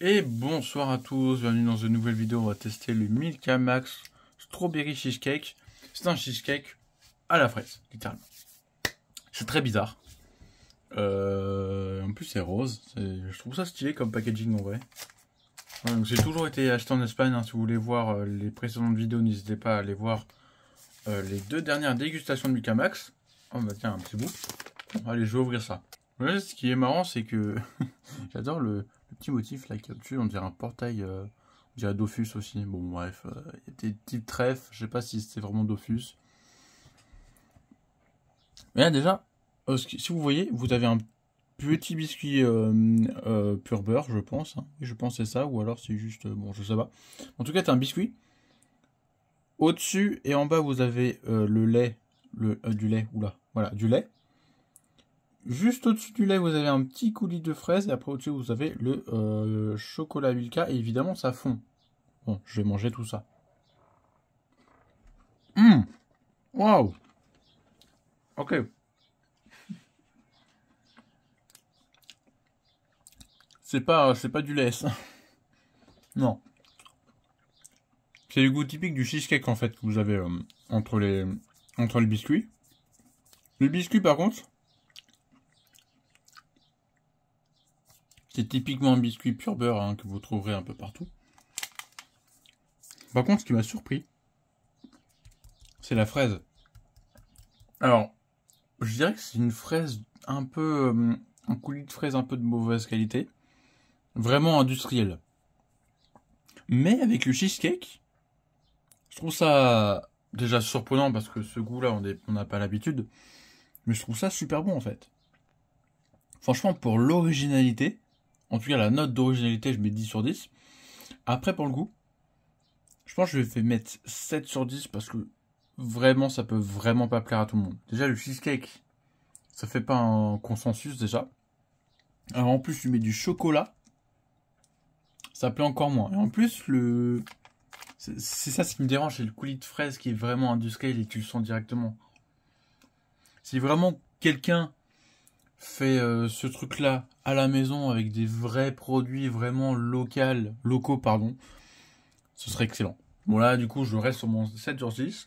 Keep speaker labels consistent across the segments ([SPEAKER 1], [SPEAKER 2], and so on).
[SPEAKER 1] Et bonsoir à tous, bienvenue dans une nouvelle vidéo. On va tester le Milka Max Strawberry Cheesecake. C'est un cheesecake à la fraise, littéralement. C'est très bizarre. En plus c'est rose. Je trouve ça stylé comme packaging en vrai. Ouais, j'ai toujours été acheté en Espagne. Hein. Si vous voulez voir les précédentes vidéos, n'hésitez pas à aller voir les deux dernières dégustations de Milka Max. Oh bah tiens, un petit bout. Bon, allez, je vais ouvrir ça. Ouais, ce qui est marrant, c'est que j'adore le petit motif là qui est au-dessus. On dirait un portail, on dirait Dofus aussi. Bon, bref, il y a des petits trèfles. Je sais pas si c'est vraiment Dofus. Mais là, déjà, si vous voyez, vous avez un petit biscuit pur beurre, je pense. Hein. Je pense que c'est ça, ou alors c'est juste. Bon, je sais pas. En tout cas, t'as un biscuit. Au-dessus et en bas, vous avez le lait. Du lait, oula. Voilà, du lait. Juste au-dessus du lait, vous avez un petit coulis de fraises. Et après, au-dessus, vous avez le chocolat Milka. Et évidemment, ça fond. Bon, je vais manger tout ça. Waouh. Ok. C'est pas du lait, ça. Non. C'est le goût typique du cheesecake, en fait, que vous avez entre les biscuits. Le biscuit, par contre, c'est typiquement un biscuit pur beurre hein, que vous trouverez un peu partout. Par contre, ce qui m'a surpris, c'est la fraise. Alors, je dirais que c'est une fraise un peu... un coulis de fraise un peu de mauvaise qualité. Vraiment industriel. Mais avec le cheesecake, je trouve ça déjà surprenant parce que ce goût-là, on n'a pas l'habitude. Mais je trouve ça super bon en fait. Franchement, pour l'originalité, en tout cas la note d'originalité, je mets 10 sur 10. Après, pour le goût, je pense que je vais mettre 7 sur 10 parce que vraiment, ça peut vraiment pas plaire à tout le monde. Déjà, le cheesecake, ça fait pas un consensus déjà. Alors en plus, tu mets du chocolat, ça plaît encore moins. Et en plus, c'est ça ce qui me dérange, c'est le coulis de fraise qui est vraiment industriel et tu le sens directement. Si vraiment quelqu'un fait ce truc-là à la maison avec des vrais produits vraiment locaux, pardon, ce serait excellent. Bon là, du coup, je reste sur mon 7 sur 6.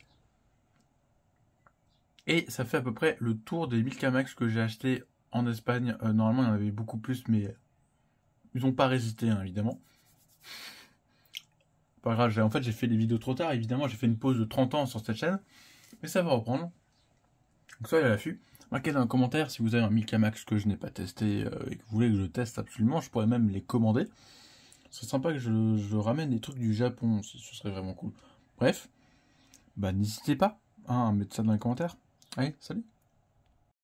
[SPEAKER 1] Et ça fait à peu près le tour des Milka Max que j'ai acheté en Espagne. Normalement, il y en avait beaucoup plus, mais ils n'ont pas résisté, hein, évidemment. Pas grave, en fait, j'ai fait les vidéos trop tard. Évidemment, j'ai fait une pause de 30 ans sur cette chaîne. Mais ça va reprendre. Donc soyez à l'affût. Marquez dans les commentaires si vous avez un Milka Max que je n'ai pas testé et que vous voulez que je teste absolument. Je pourrais même les commander. Ce serait sympa que je ramène des trucs du Japon aussi. Ce serait vraiment cool. Bref, bah n'hésitez pas à mettre ça dans les commentaires. Allez, salut!